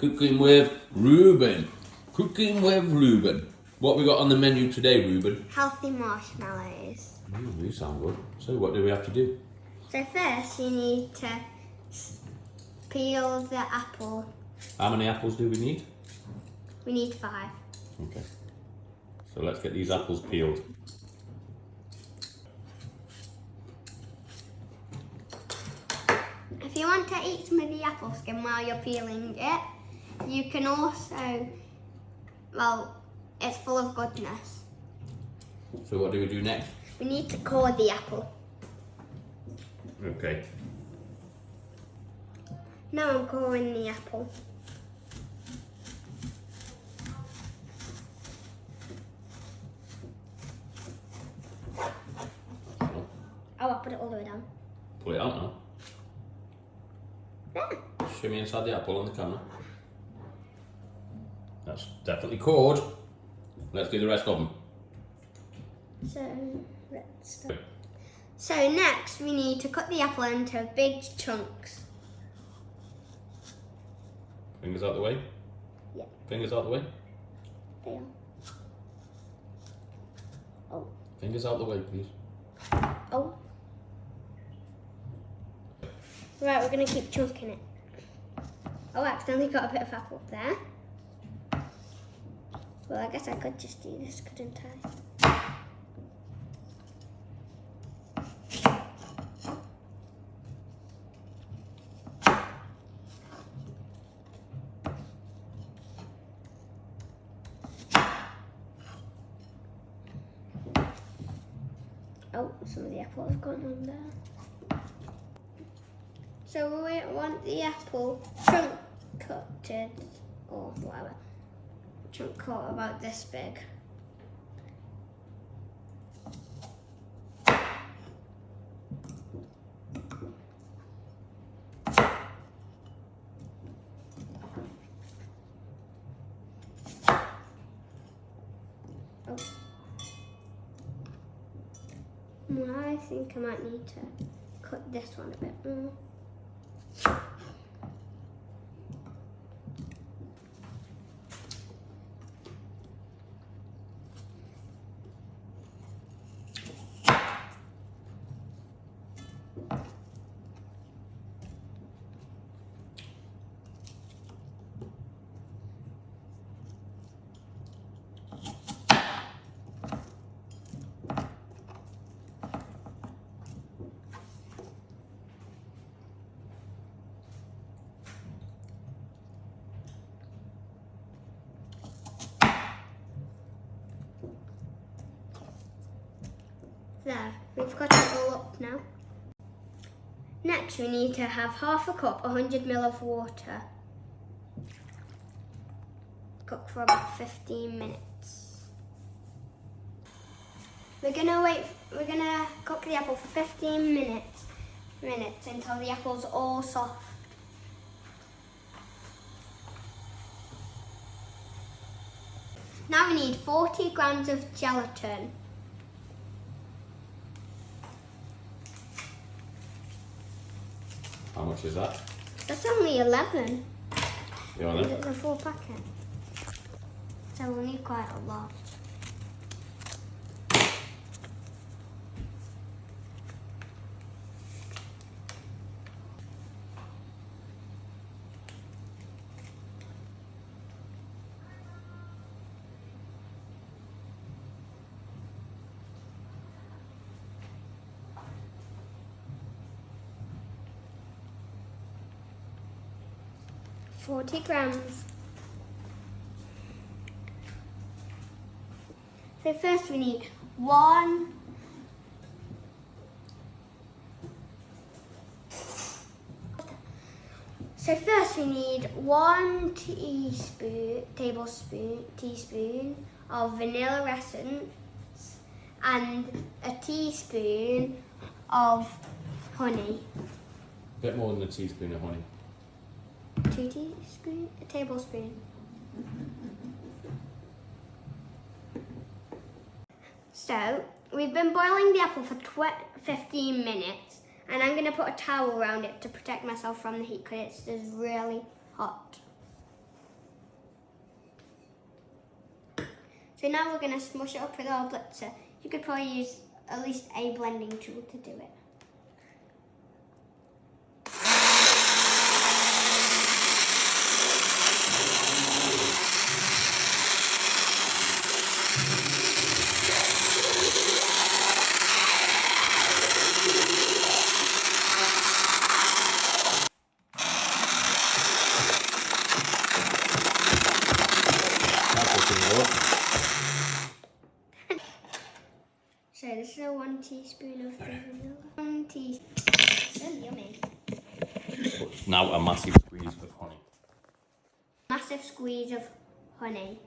Cooking with Reuben. Cooking with Reuben. What we got on the menu today, Reuben? Healthy marshmallows. You sound good. So what do we have to do? So first you need to peel the apple. How many apples do we need? We need 5. Okay. So let's get these apples peeled. If you want to eat some of the apple skin while you're peeling it, you can also, well, it's full of goodness. So what do we do next? We need to core the apple. Okay. Now I'm coring the apple. Oh, I'll put it all the way down. Pull it out now. There. Show me inside the apple on the camera. That's definitely cored. Let's do the rest of them. So, let's start. So next we need to cut the apple into big chunks. Fingers out the way. Yeah. Fingers out the way. There. Oh. Fingers out the way, please. Oh. Right, we're going to keep chunking it. Oh, I accidentally got a bit of apple there. Well, I guess I could just do this, couldn't I? Oh, some of the apple has gone on there. So we want the apple chunk cutted, or whatever. Chunk cut about this big. Oh. I think I might need to cut this one a bit more. There, we've got it all up now. Next we need to have half a cup, 100 ml of water. Cook for about 15 minutes. We're gonna cook the apple for 15 minutes until the apple's all soft. Now we need 40 grams of gelatin. How much is that? That's only 11. You want And it? it's a full packet. So we'll need quite a lot. Forty grams. So first we need one teaspoon of vanilla essence and a teaspoon of honey. A bit more than a teaspoon of honey. 2 teaspoons, a tablespoon. So we've been boiling the apple for 15 minutes, and I'm going to put a towel around it to protect myself from the heat because it's just really hot. So now we're going to smush it up with our blitzer. You could probably use at least a blending tool to do it. So this is a 1 teaspoon of the vanilla. 1 teaspoon. Yummy. Now a massive squeeze of honey. Massive squeeze of honey.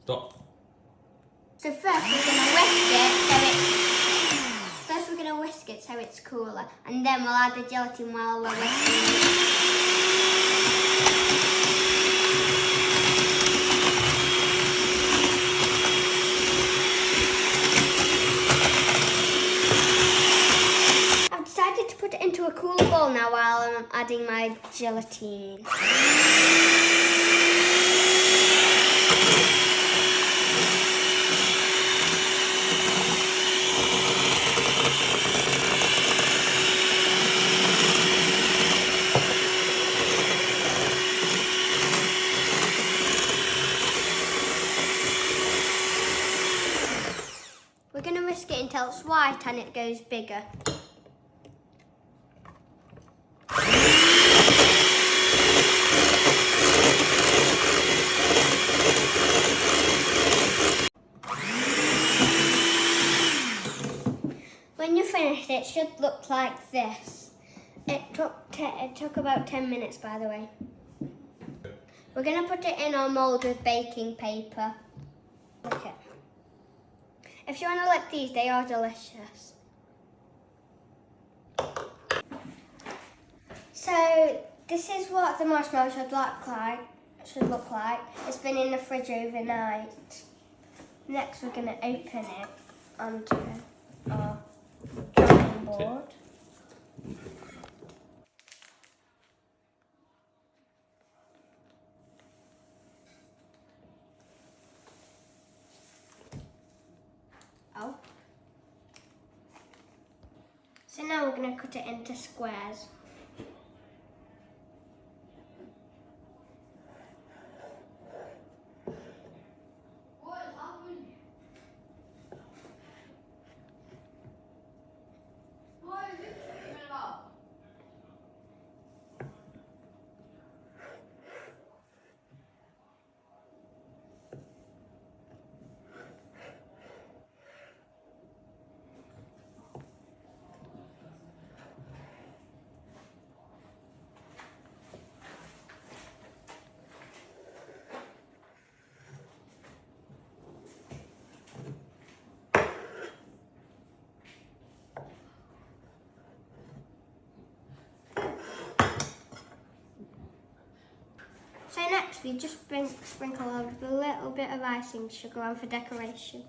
Stop. So first we're gonna whisk it so it's cooler, and then we'll add the gelatin while we're whisking it. I've decided to put it into a cooler bowl now while I'm adding my gelatin. We're going to whisk it until it's white and it goes bigger. When you're finished, it should look like this. It took about 10 minutes, by the way. We're going to put it in our mould with baking paper. Okay. If you want to lick these, they are delicious. So this is what the marshmallow should look like. It's been in the fridge overnight. Next, we're going to open it onto our chopping board. Oh. So now we're going to cut it into squares. So next we just sprinkle a little bit of icing sugar on for decoration.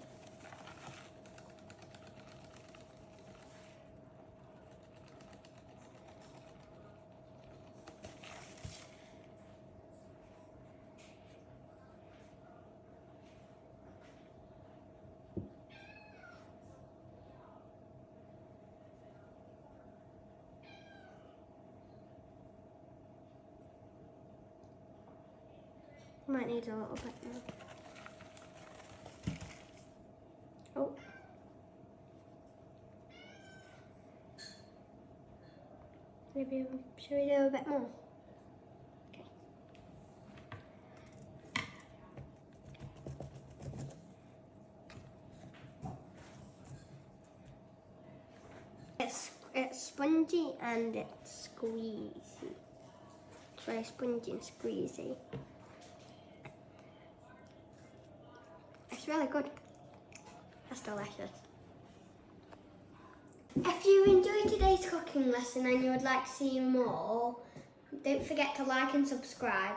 Might need a little bit more. Oh. Maybe, should we do a bit more? Okay. It's spongy and it's squeezy. It's very spongy and squeezy. It's really good. That's delicious. If you enjoyed today's cooking lesson and you would like to see more, don't forget to like and subscribe.